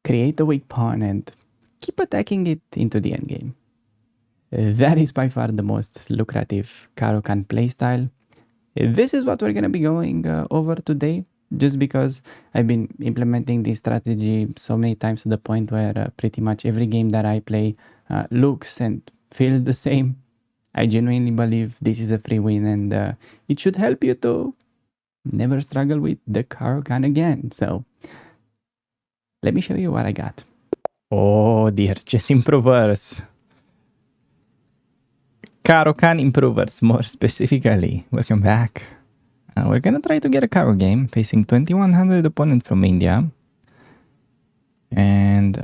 create a weak pawn and keep attacking it into the endgame. That is by far the most lucrative Caro-Kann playstyle. This is what we're going to be going over today, just because I've been implementing this strategy so many times to the point where pretty much every game that I play looks and feels the same. I genuinely believe this is a free win, and it should help you to never struggle with the Caro-Kann again. So let me show you what I got. Oh dear, chess improvers. Caro-Kann improvers, more specifically. Welcome back. We're gonna try to get a Caro game facing 2100 opponent from India. And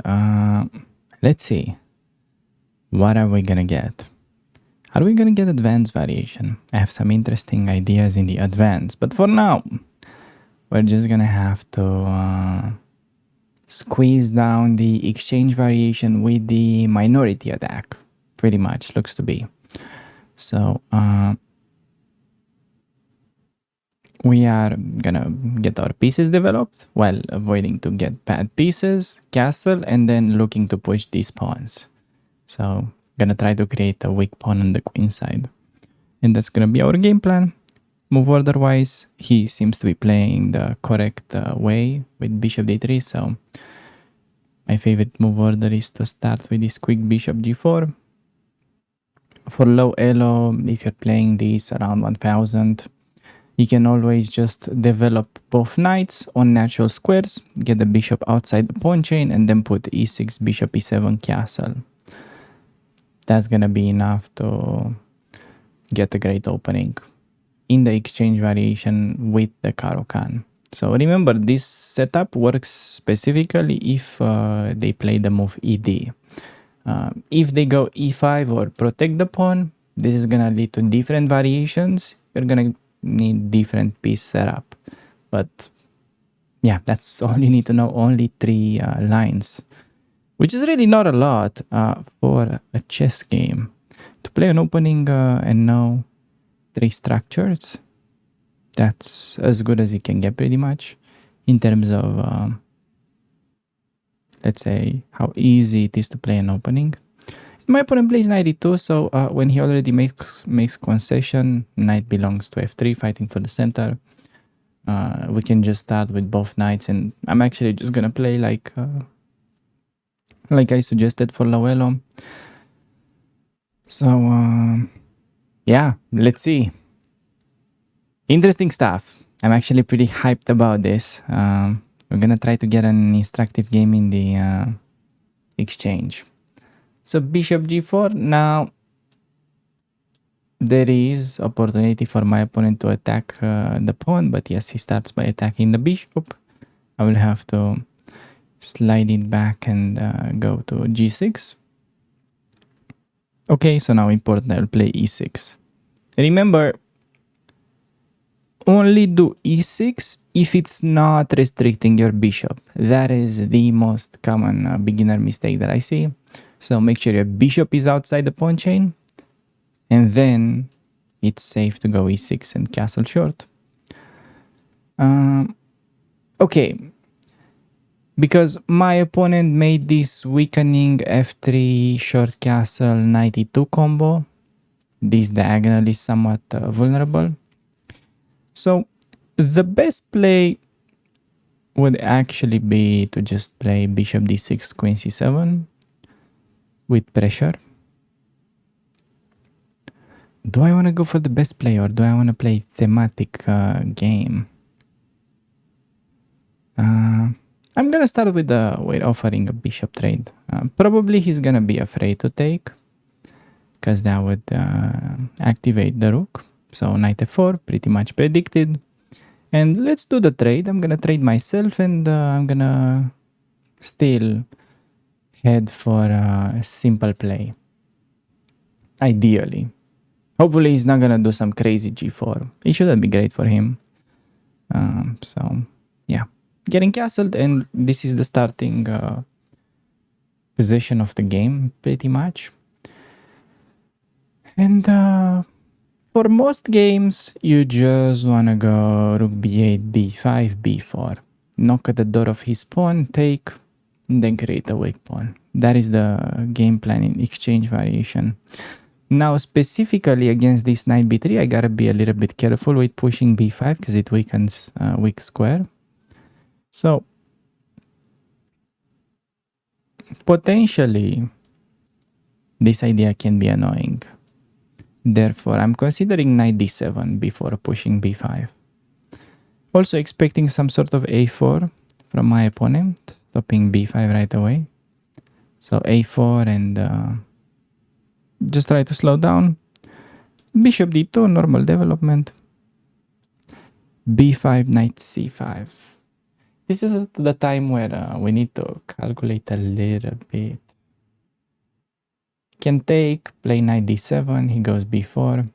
let's see. What are we gonna get? Are we gonna get advanced variation? I have some interesting ideas in the advanced, but for now, we're just gonna have to squeeze down the exchange variation with the minority attack. Pretty much, looks to be. So, we are gonna get our pieces developed while avoiding to get bad pieces, castle, and then looking to push these pawns. So, gonna try to create a weak pawn on the queen side. And that's gonna be our game plan. Move order wise, he seems to be playing the correct way with bishop d3. So, my favorite move order is to start with this quick bishop g4. For low elo, if you're playing this around 1000, you can always just develop both knights on natural squares, get the bishop outside the pawn chain, and then put e6, bishop e7, castle. That's gonna be enough to get a great opening in the exchange variation with the Caro-Kann. So remember, this setup works specifically if they play the move ed. If they go e5 or protect the pawn, this is gonna lead to different variations. You're gonna need different piece setup. But yeah, that's all you need to know. Only 3 lines, which is really not a lot for a chess game. To play an opening and know 3 structures, that's as good as you can get pretty much in terms of let's say how easy it is to play an opening. My opponent plays knight e2, so when he already makes concession, knight belongs to f3, fighting for the center. We can just start with both knights, and I'm actually just gonna play like I suggested for low elo. So yeah, let's see. Interesting stuff. I'm actually pretty hyped about this. We're gonna try to get an instructive game in the exchange. So bishop g4. Now there is opportunity for my opponent to attack the pawn, but yes, he starts by attacking the bishop. I will have to slide it back and go to g6. Okay, so now important, I'll play e6. Remember, only do e6 if it's not restricting your bishop. That is the most common beginner mistake that I see. So make sure your bishop is outside the pawn chain, and then it's safe to go e6 and castle short. Okay, because my opponent made this weakening f3 short castle knight e2 combo, this diagonal is somewhat vulnerable. So the best play would actually be to just play bishop d6, queen c7 with pressure. Do I want to go for the best play, or do I want to play thematic game? I'm gonna start with offering a bishop trade. Probably he's gonna be afraid to take, because that would activate the rook. So knight f4, pretty much predicted. And let's do the trade. I'm gonna trade myself, and I'm gonna still head for a simple play. Ideally. Hopefully he's not gonna do some crazy g4. It shouldn't be great for him. So yeah, getting castled, and this is the starting position of the game, pretty much. And for most games, you just wanna go rook b8, b5, b4. Knock at the door of his pawn, take, and then create a weak pawn. That is the game plan in exchange variation. Now, specifically against this knight b3, I gotta be a little bit careful with pushing b5 because it weakens weak square. So, potentially, this idea can be annoying. Therefore, I'm considering knight d7 before pushing b5. Also expecting some sort of a4 from my opponent, stopping b5 right away. So a4 and just try to slow down. Bishop d2, normal development. b5, knight c5. This is the time where we need to calculate a little bit. Can take, play knight d7, he goes b4.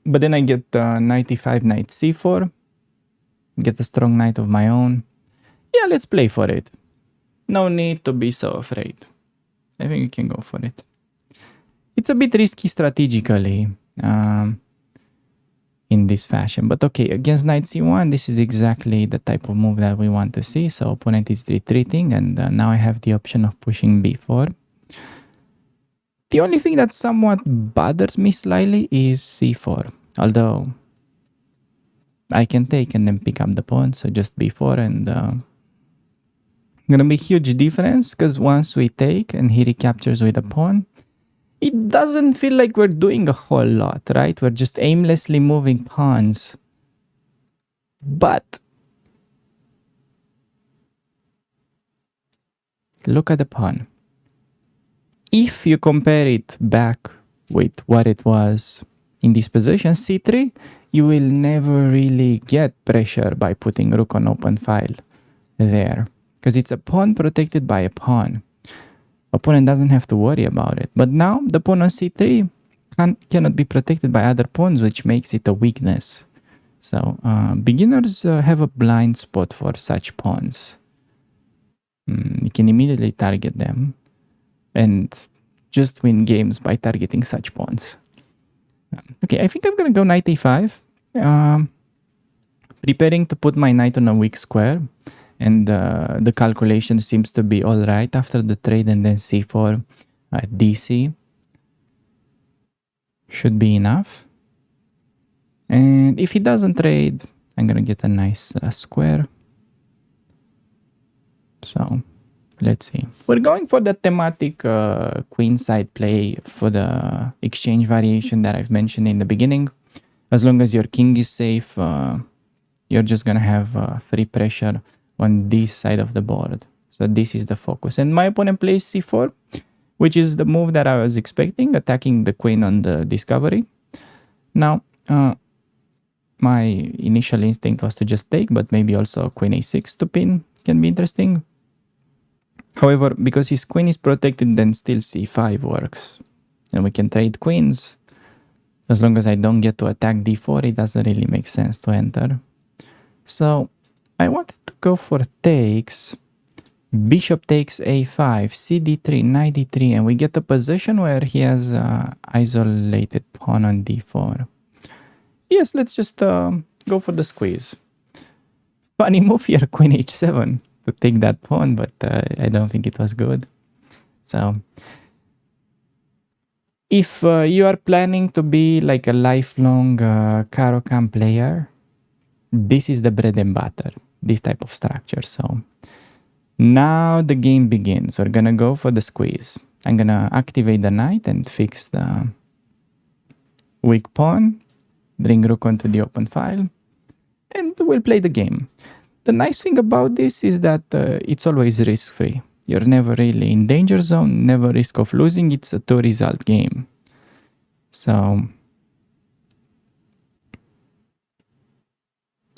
But then I get knight e5, knight c4. Get a strong knight of my own. Yeah, let's play for it. No need to be so afraid. I think we can go for it. It's a bit risky strategically in this fashion. But okay, against knight c1, this is exactly the type of move that we want to see. So opponent is retreating, and now I have the option of pushing b4. The only thing that somewhat bothers me slightly is c4. Although I can take and then pick up the pawn, so just b4, and gonna be huge difference because once we take and he recaptures with a pawn, it doesn't feel like we're doing a whole lot, right? We're just aimlessly moving pawns. But look at the pawn. If you compare it back with what it was in this position, c3, you will never really get pressure by putting rook on open file there, because it's a pawn protected by a pawn. Opponent doesn't have to worry about it. But now the pawn on c3 cannot be protected by other pawns, which makes it a weakness. So beginners have a blind spot for such pawns. You can immediately target them and just win games by targeting such pawns. Okay, I think I'm gonna go knight a5. Preparing to put my knight on a weak square, and the calculation seems to be all right after the trade, and then c4 dc should be enough. And if he doesn't trade, I'm gonna get a nice square. So let's see. We're going for the thematic queenside play for the exchange variation that I've mentioned in the beginning. As long as your king is safe, you're just gonna have free pressure on this side of the board. So this is the focus. And my opponent plays c4, which is the move that I was expecting, attacking the queen on the discovery. Now, my initial instinct was to just take, but maybe also queen a6 to pin can be interesting. However, because his queen is protected, then still c5 works. And we can trade queens. As long as I don't get to attack d4, it doesn't really make sense to enter. So I wanted to go for takes. Bishop takes a5, cd3, knight d3, and we get a position where he has isolated pawn on d4. Yes, let's just go for the squeeze. Funny move here, queen h7 to take that pawn, but I don't think it was good. So if you are planning to be like a lifelong Caro-Kann player, this is the bread and butter, this type of structure. So now the game begins. We're gonna go for the squeeze. I'm gonna activate the knight and fix the weak pawn, bring rook onto the open file, and we'll play the game. The nice thing about this is that it's always risk-free. You're never really in danger zone, never risk of losing. It's a two-result game. So,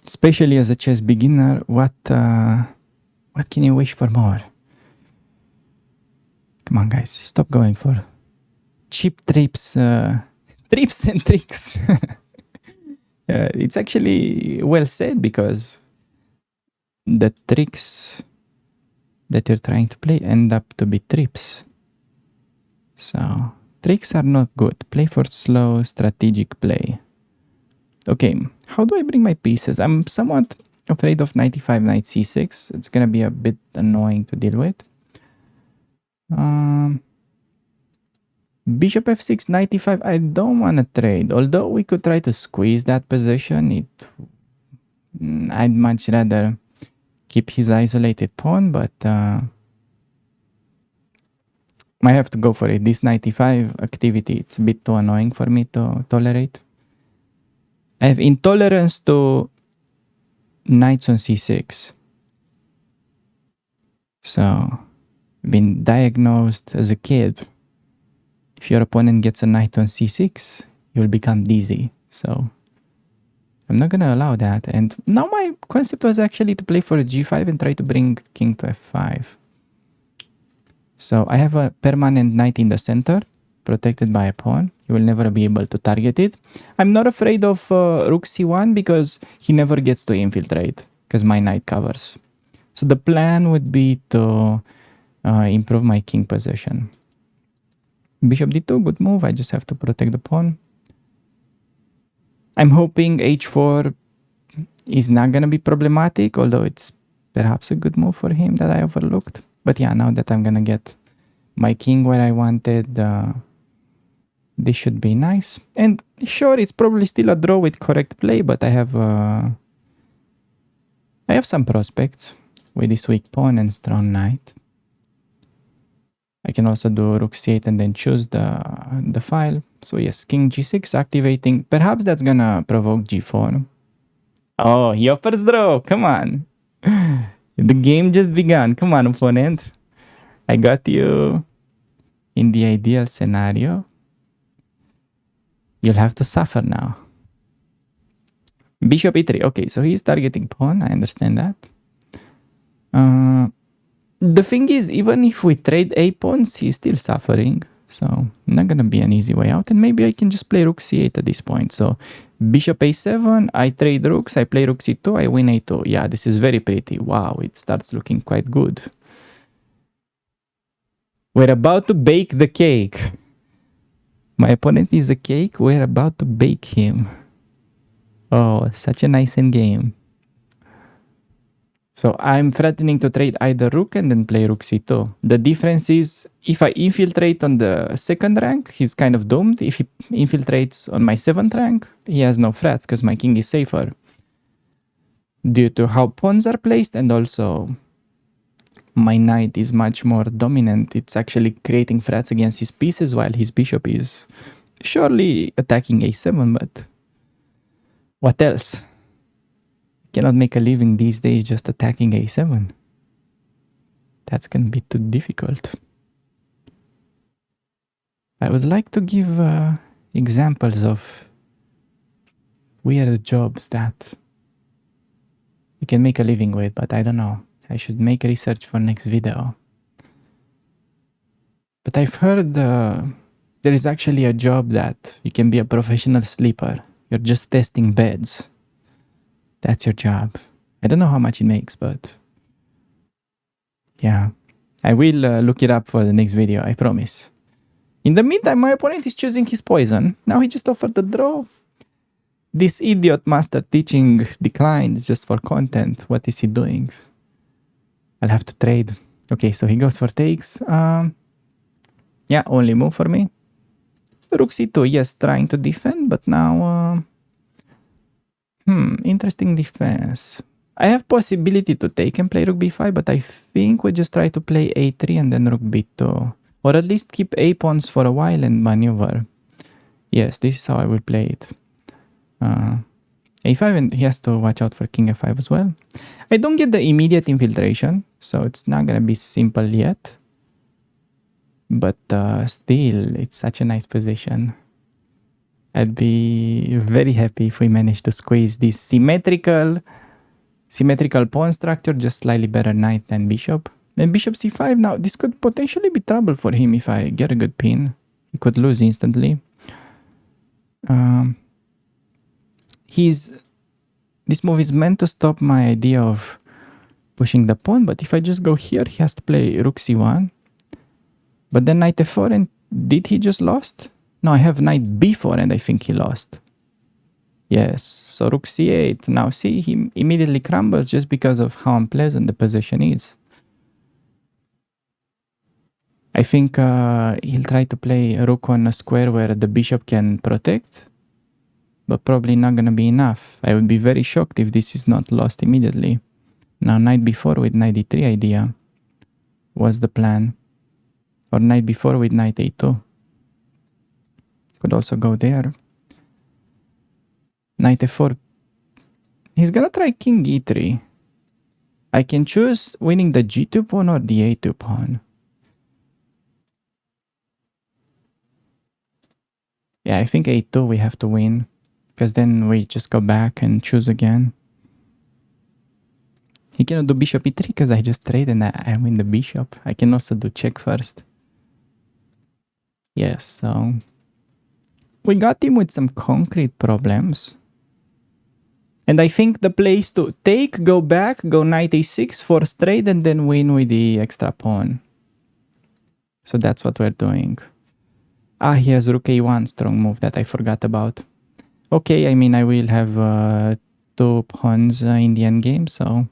especially as a chess beginner, what can you wish for more? Come on, guys, stop going for cheap trips, trips and tricks. It's actually well said, because the tricks that you're trying to play end up to be trips. So tricks are not good. Play for slow, strategic play. Okay, how do I bring my pieces? I'm somewhat afraid of knight e5, knight c6. It's gonna be a bit annoying to deal with. Bishop f6, knight e5. I don't want to trade. Although we could try to squeeze that position, I'd much rather keep his isolated pawn, but I have to go for it. This knight e5 activity, it's a bit too annoying for me to tolerate. I have intolerance to knights on c6. So, been diagnosed as a kid. If your opponent gets a knight on c6, you'll become dizzy. So, I'm not gonna allow that. And now my concept was actually to play for a g5 and try to bring king to f5. So, I have a permanent knight in the center, protected by a pawn. He will never be able to target it. I'm not afraid of rook c1 because he never gets to infiltrate, because my knight covers. So the plan would be to improve my king position. Bishop d2, good move. I just have to protect the pawn. I'm hoping h4 is not going to be problematic, although it's perhaps a good move for him that I overlooked. But yeah, now that I'm going to get my king where I wanted, this should be nice. And sure, it's probably still a draw with correct play, but I have some prospects with this weak pawn and strong knight. I can also do rook c8 and then choose the file. So yes, king g6 activating. Perhaps that's gonna provoke g4. Oh, he offers draw. Come on. The game just began. Come on, opponent. I got you in the ideal scenario. You'll have to suffer now. Bishop e3. Okay, so he's targeting pawn. I understand that. The thing is, even if we trade a pawns, he's still suffering. So, not gonna be an easy way out. And maybe I can just play rook c8 at this point. So, bishop a7, I trade rooks, I play rook c2, I win a2. Yeah, this is very pretty. Wow, it starts looking quite good. We're about to bake the cake. My opponent is a cake. We're about to bake him. Oh, such a nice endgame. So I'm threatening to trade either rook and then play rook c2. The difference is if I infiltrate on the second rank, he's kind of doomed. If he infiltrates on my 7th rank, he has no threats because my king is safer. Due to how pawns are placed and also my knight is much more dominant. It's actually creating threats against his pieces while his bishop is surely attacking a7, but what else? Cannot make a living these days just attacking a7. That's gonna be too difficult. I would like to give examples of weird jobs that you can make a living with, but I don't know. I should make research for next video. But I've heard there is actually a job that you can be a professional sleeper. You're just testing beds. That's your job. I don't know how much it makes, but yeah, I will look it up for the next video, I promise. In the meantime, my opponent is choosing his poison. Now he just offered the draw. This idiot master teaching declined just for content. What is he doing? I'll have to trade. Okay, so he goes for takes. Yeah, only move for me. Rook c2, yes, trying to defend, but now... interesting defense. I have possibility to take and play rook b5, but I think we just try to play a3 and then rook b2. Or at least keep a pawns for a while and maneuver. Yes, this is how I will play it. a5, and he has to watch out for king f5 as well. I don't get the immediate infiltration, so it's not gonna be simple yet. But still, it's such a nice position. I'd be very happy if we manage to squeeze this symmetrical pawn structure, just slightly better knight than bishop. Then bishop c5. Now, this could potentially be trouble for him if I get a good pin. He could lose instantly. This move is meant to stop my idea of pushing the pawn, but if I just go here, he has to play rook c1. But then knight f4, and did he just lost? No, I have knight b4 and I think he lost. Yes, so rook c8. Now see, he immediately crumbles just because of how unpleasant the position is. I think he'll try to play a rook on a square where the bishop can protect, but probably not gonna be enough. I would be very shocked if this is not lost immediately. Now knight b4 with knight d3 idea was the plan. Or knight b4 with knight a2. Could also go there. Knight f4. He's gonna try king e3. I can choose winning the g2 pawn or the a2 pawn. Yeah, I think a2 we have to win. Because then we just go back and choose again. He cannot do bishop e3 because I just trade and I win the bishop. I can also do check first. Yes, so we got him with some concrete problems. And I think the play is to take, go back, go knight a6, force trade, and then win with the extra pawn. So that's what we're doing. Ah, he has rook a1, strong move that I forgot about. Okay, I mean, I will have 2 pawns in the endgame, so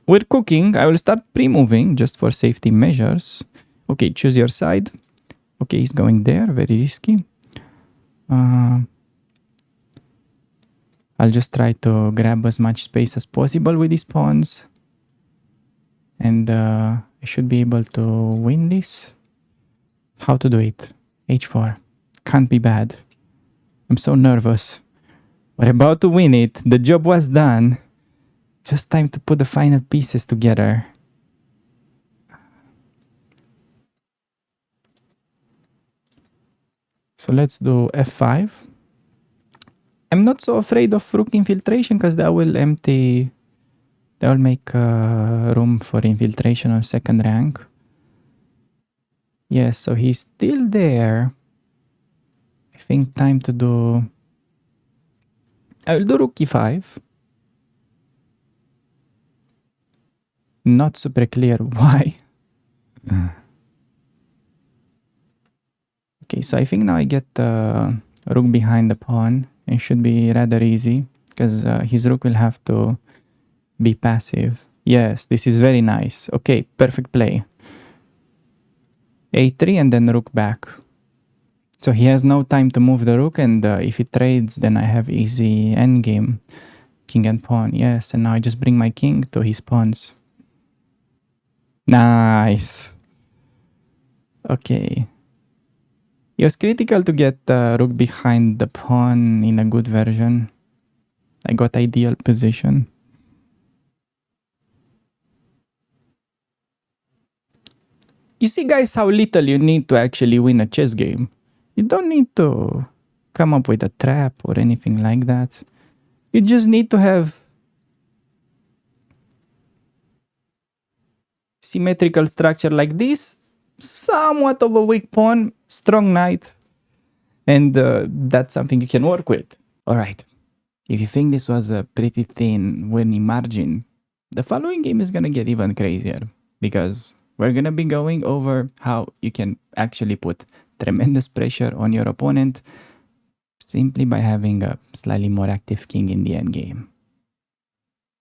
we're cooking. I will start pre-moving just for safety measures. Okay, choose your side. Okay, he's going there, very risky. I'll just try to grab as much space as possible with these pawns. And I should be able to win this. How to do it? h4. Can't be bad. I'm so nervous. We're about to win it. The job was done. Just time to put the final pieces together. So let's do f5. I'm not so afraid of rook infiltration because that will empty... That will make room for infiltration on second rank. Yes, so he's still there. I think time to do... I will do rook e5. Not super clear why. Okay, so I think now I get rook behind the pawn. It should be rather easy because his rook will have to be passive. Yes, this is very nice. Okay, perfect play. a3 and then rook back. So he has no time to move the rook, and if he trades, then I have easy endgame. King and pawn, yes. And now I just bring my king to his pawns. Nice. Okay. It was critical to get rook behind the pawn in a good version. I got ideal position. You see, guys, how little you need to actually win a chess game. You don't need to come up with a trap or anything like that. You just need to have symmetrical structure like this, somewhat of a weak pawn, strong knight, and that's something you can work with. All right. If you think this was a pretty thin winning margin, the following game is going to get even crazier because we're going to be going over how you can actually put tremendous pressure on your opponent simply by having a slightly more active king in the endgame.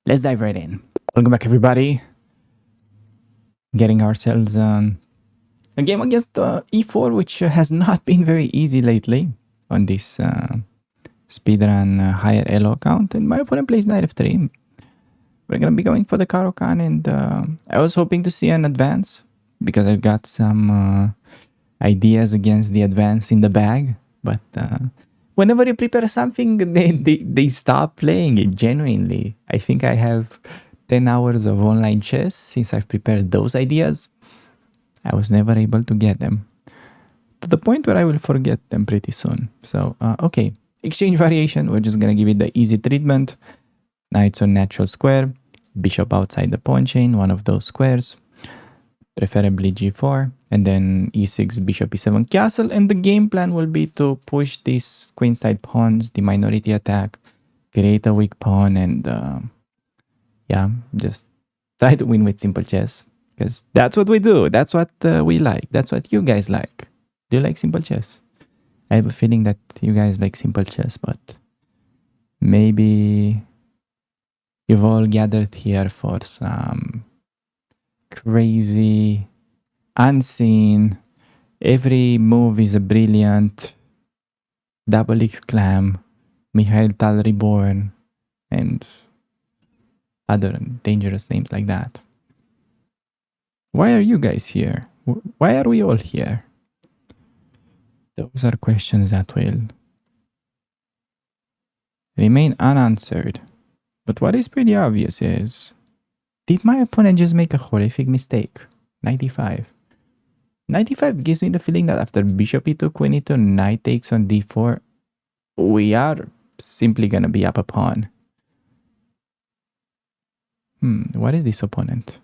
Let's dive right in. Welcome back, everybody. Getting ourselves a game against e4, which has not been very easy lately on this speedrun higher elo account. And my opponent plays knight f3. We're going to be going for the Caro-Kann, and I was hoping to see an advance because I've got some ideas against the advance in the bag. But whenever you prepare something, they stop playing it genuinely. I think I have 10 hours of online chess since I've prepared those ideas. I was never able to get them, to the point where I will forget them pretty soon. So, okay. Exchange variation, we're just going to give it the easy treatment. Knights on natural square, bishop outside the pawn chain, one of those squares, preferably g4, and then e6, bishop e7, castle. And the game plan will be to push these queenside pawns, the minority attack, create a weak pawn, and yeah, just try to win with simple chess. Because that's what we do. That's what we like. That's what you guys like. Do you like simple chess? I have a feeling that you guys like simple chess, but Maybe you've all gathered here for some crazy, unseen, every move is a brilliant, double exclam, Mikhail Tal Reborn, and other dangerous names like that. Why are you guys here? Why are we all here? Those are questions that will remain unanswered. But what is pretty obvious is, did my opponent just make a horrific mistake? 95. 95 gives me the feeling that after bishop e2, queen e2, knight takes on d4, we are simply gonna be up a pawn. What is this opponent?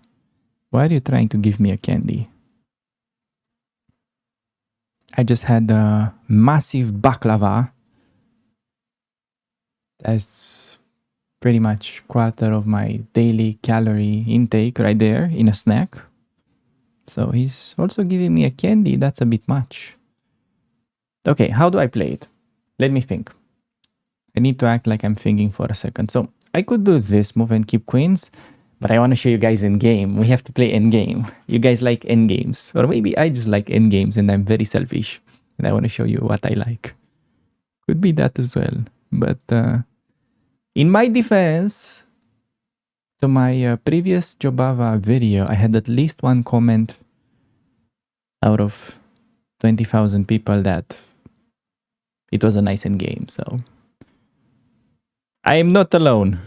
Why are you trying to give me a candy? I just had a massive baklava. That's pretty much quarter of my daily calorie intake right there in a snack. So he's also giving me a candy. That's a bit much. Okay, how do I play it? Let me think. I need to act like I'm thinking for a second. So I could do this move and keep queens, but I want to show you guys in game. We have to play end game. You guys like end games, or maybe I just like end games and I'm very selfish and I want to show you what I like. Could be that as well. But in my defense, to my previous Jobava video, I had at least one comment out of 20,000 people that it was a nice end game. So I am not alone.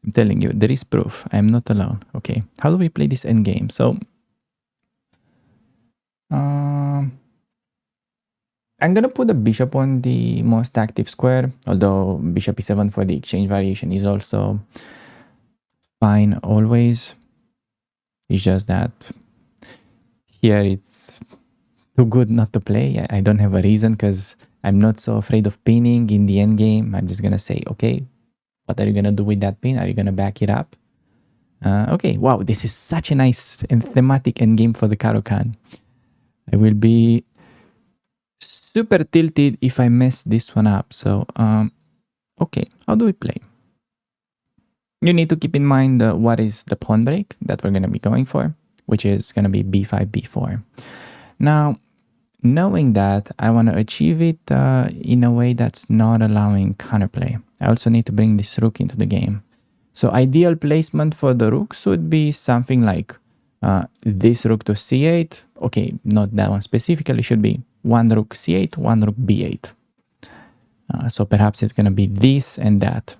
I'm telling you, there is proof. I am not alone. Okay, how do we play this end game? So I'm gonna put the bishop on the most active square, although bishop e7 for the exchange variation is also fine always. It's just that here it's too good not to play. I don't have a reason because I'm not so afraid of pinning in the end game. I'm just gonna say, okay, what are you gonna do with that pin? Are you gonna back it up? Okay, wow, this is such a nice and thematic endgame for the Caro-Kann. I will be super tilted if I mess this one up. So, okay, how do we play? You need to keep in mind what is the pawn break that we're going to be going for, which is going to be b5, b4. Now, knowing that, I want to achieve it in a way that's not allowing counterplay. I also need to bring this rook into the game. So ideal placement for the rooks would be something like this rook to c8. Okay, not that one specifically. It should be one rook c8, one rook b8. So perhaps it's going to be this and that.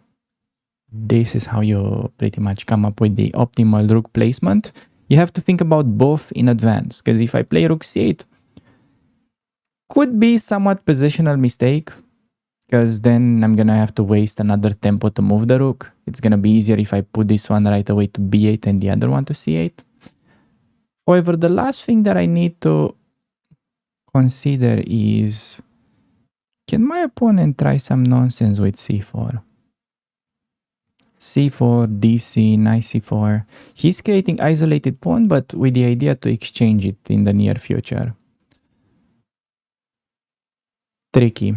This is how you pretty much come up with the optimal rook placement. You have to think about both in advance, because if I play rook c8, could be somewhat positional mistake, because then I'm gonna have to waste another tempo to move the rook. It's gonna be easier if I put this one right away to b8 and the other one to c8. However, the last thing that I need to consider is, can my opponent try some nonsense with c4? c4, dc, knight c4. He's creating isolated pawn, but with the idea to exchange it in the near future. Tricky.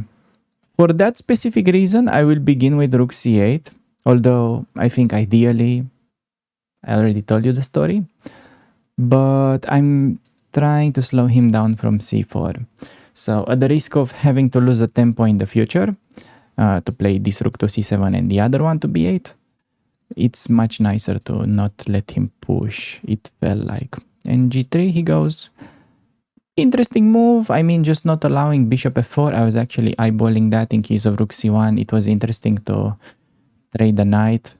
For that specific reason, I will begin with rook c8, although I think ideally, I already told you the story, but I'm trying to slow him down from c4. So at the risk of having to lose a tempo in the future, to play this rook to c7 and the other one to b8, it's much nicer to not let him push, it felt like. And g3 he goes. Interesting move. I mean, just not allowing bishop f4. I was actually eyeballing that in case of rook c1. It was interesting to trade the knight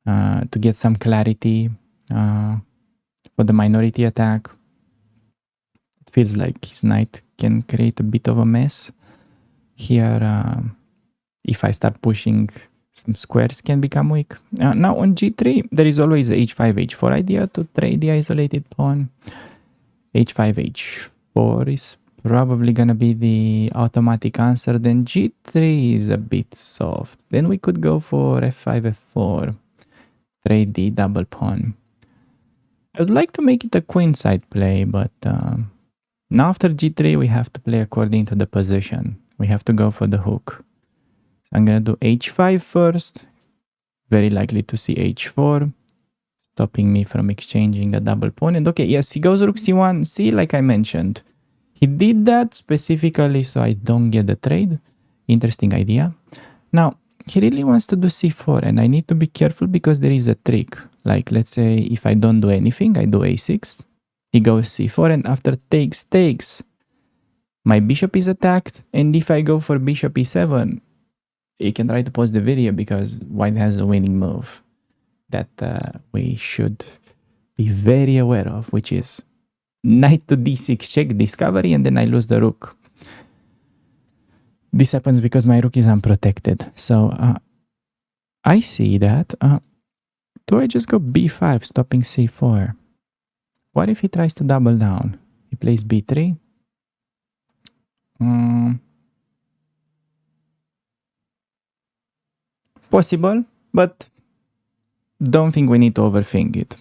to get some clarity for the minority attack. It feels like his knight can create a bit of a mess. Here, if I start pushing, some squares can become weak. Now on g3, there is always the h5, h4 idea to trade the isolated pawn. h5, h4 is probably gonna be the automatic answer. Then g3 is a bit soft. Then we could go for f5, f4. Trade the double pawn. I would like to make it a queenside play, but now after g3 we have to play according to the position. We have to go for the hook. I'm gonna do h5 first. Very likely to see h4, stopping me from exchanging the double pawn. And okay, yes, he goes rook c1. See, like I mentioned, he did that specifically so I don't get the trade. Interesting idea. Now, he really wants to do c4, and I need to be careful because there is a trick. Like, let's say if I don't do anything, I do a6. He goes c4, and after takes, my bishop is attacked. And if I go for bishop e7, you can try to pause the video because white has a winning move that we should be very aware of, which is knight to d6 check discovery, and then I lose the rook. This happens because my rook is unprotected. So I see that. Do I just go b5, stopping c4? What if he tries to double down? He plays b3. Possible, but don't think we need to overthink it.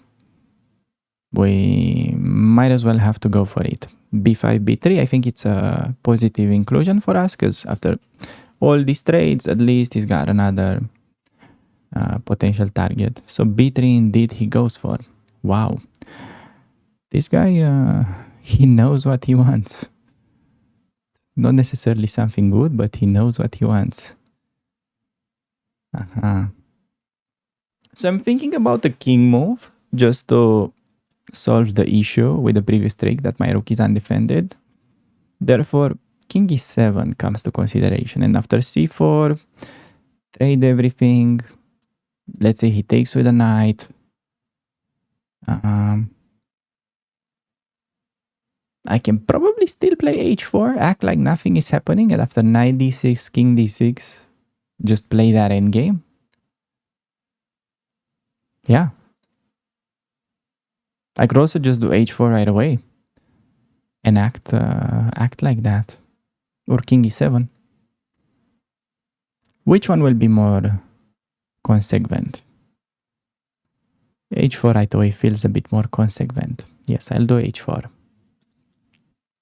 We might as well have to go for it. b5, b3, I think it's a positive inclusion for us because after all these trades, at least he's got another potential target. So b3 indeed he goes for. Wow. This guy, he knows what he wants. Not necessarily something good, but he knows what he wants. So I'm thinking about the king move just to solve the issue with the previous trick that my rook is undefended. Therefore, king e7 comes to consideration. And after c4, trade everything. Let's say he takes with a knight. I can probably still play h4, act like nothing is happening, and after knight d6, king d6, just play that endgame. Yeah. I could also just do h4 right away and act like that. Or king e7. Which one will be more consequent? h4 right away feels a bit more consequent. Yes, I'll do h4.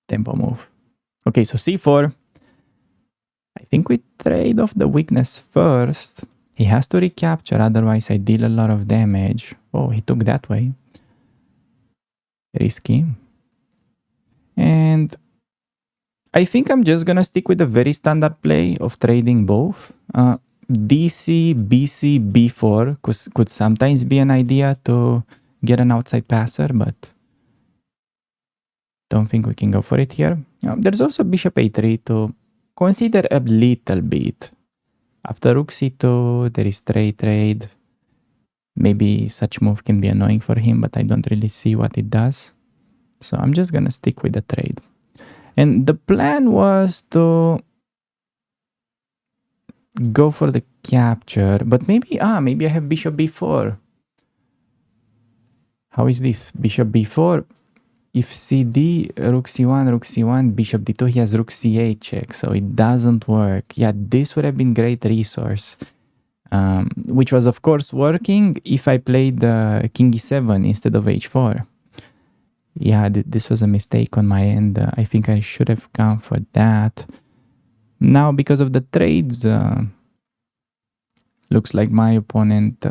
Tempo move. Okay, so c4. I think we trade off the weakness first. He has to recapture, otherwise I deal a lot of damage. Oh, he took that way. Risky. And I think I'm just gonna stick with the very standard play of trading both. DC, BC, B4 could sometimes be an idea to get an outside passer, but don't think we can go for it here. There's also bishop a3 to consider a little bit. After rook c2, there is trade. Maybe such move can be annoying for him, but I don't really see what it does. So I'm just gonna stick with the trade. And the plan was to go for the capture, but maybe I have bishop b4. How is this? Bishop b4. If cd, rook c1, bishop d2, he has rook c8 check, so it doesn't work. Yeah, this would have been great resource, which was of course working if I played king e7 instead of h4. Yeah, this was a mistake on my end. I think I should have gone for that. Now, because of the trades, looks like my opponent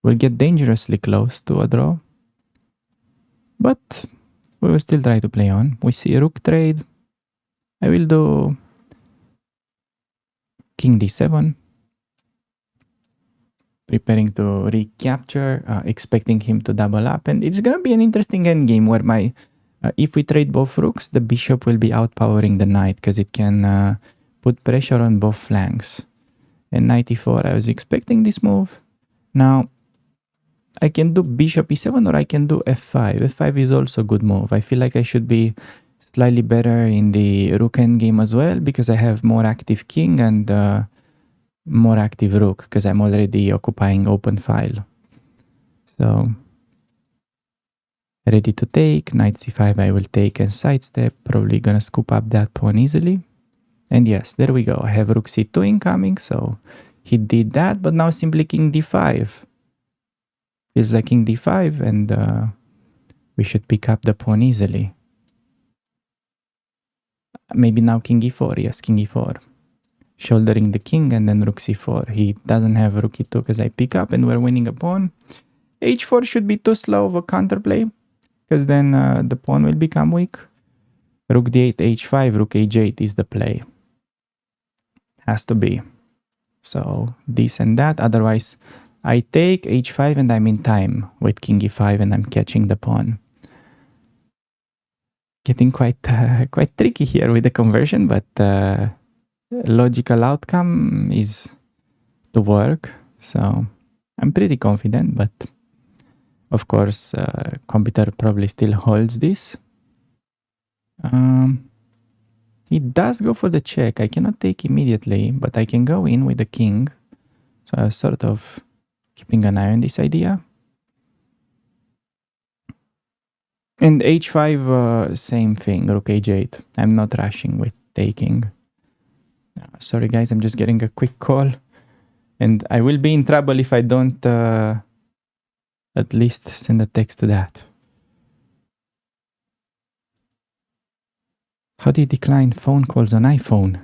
will get dangerously close to a draw. But we will still try to play on. We see a rook trade. I will do king d7. Preparing to recapture, expecting him to double up. And it's going to be an interesting endgame where my, if we trade both rooks, the bishop will be outpowering the knight because it can put pressure on both flanks. And knight e4, I was expecting this move. Now, I can do bishop e7 or I can do f5. f5 is also a good move. I feel like I should be slightly better in the rook endgame as well because I have more active king and more active rook because I'm already occupying open file. So, ready to take. Knight c5 I will take and sidestep. Probably gonna scoop up that pawn easily. And yes, there we go. I have rook c2 incoming, so he did that, but now simply king d5. Feels like king d5 and we should pick up the pawn easily. Maybe now king e4, yes, king e4. shouldering the king, and then rook c4. He doesn't have rook e2 because I pick up and we're winning a pawn. h4 should be too slow of a counterplay because then the pawn will become weak. Rook d8, h5, rook h8 is the play. Has to be. So this and that. Otherwise, I take h5 and I'm in time with king e5 and I'm catching the pawn. Getting quite tricky here with the conversion, but logical outcome is to work. So I'm pretty confident, but of course, computer probably still holds this. He does go for the check. I cannot take immediately, but I can go in with the king. So I was sort of keeping an eye on this idea. And h5, same thing, rook h8. I'm not rushing with taking. Sorry guys, I'm just getting a quick call. And I will be in trouble if I don't at least send a text to that. How do you decline phone calls on iPhone?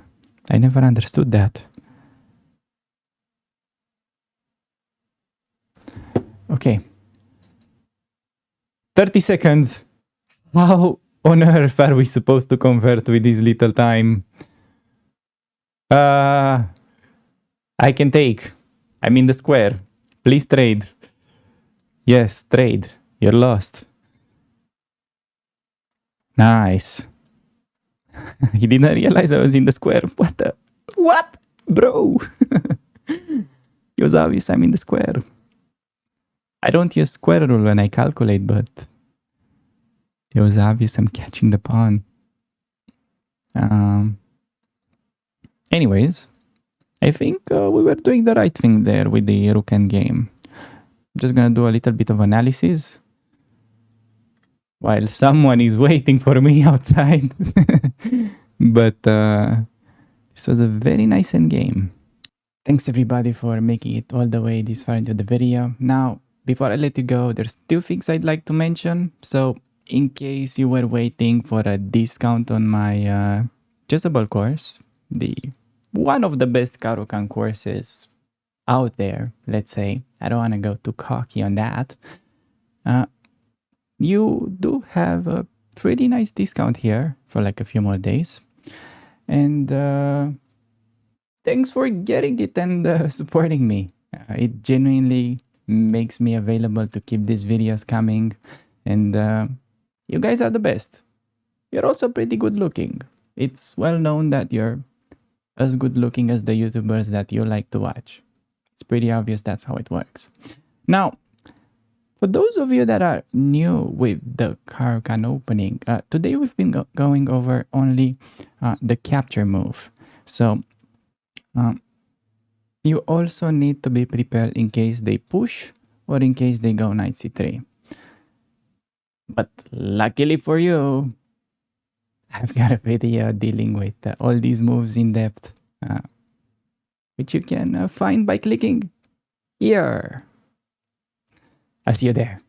I never understood that. Okay. 30 seconds. How on earth are we supposed to convert with this little time? I can take. I'm in the square. Please trade. Yes, trade. You're lost. Nice. He didn't realize I was in the square. What the? What? Bro! It was obvious I'm in the square. I don't use square rule when I calculate, but it was obvious I'm catching the pawn. Anyways, I think we were doing the right thing there with the rook endgame. I'm just gonna do a little bit of analysis while someone is waiting for me outside. But this was a very nice endgame. Thanks everybody for making it all the way this far into the video. Now, before I let you go, there's two things I'd like to mention. So, in case you were waiting for a discount on my Chessable course, the one of the best Caro-Kann courses out there, let's say. I don't want to go too cocky on that. You do have a pretty nice discount here for like a few more days. And thanks for getting it and supporting me. It genuinely makes me available to keep these videos coming. And you guys are the best. You're also pretty good looking. It's well known that you're as good looking as the YouTubers that you like to watch. It's pretty obvious that's how it works. Now, for those of you that are new with the Caro-Kann opening, today we've been going over only the capture move. So, you also need to be prepared in case they push or in case they go knight c3. But luckily for you, I've got a video dealing with all these moves in depth, which you can find by clicking here. I'll see you there.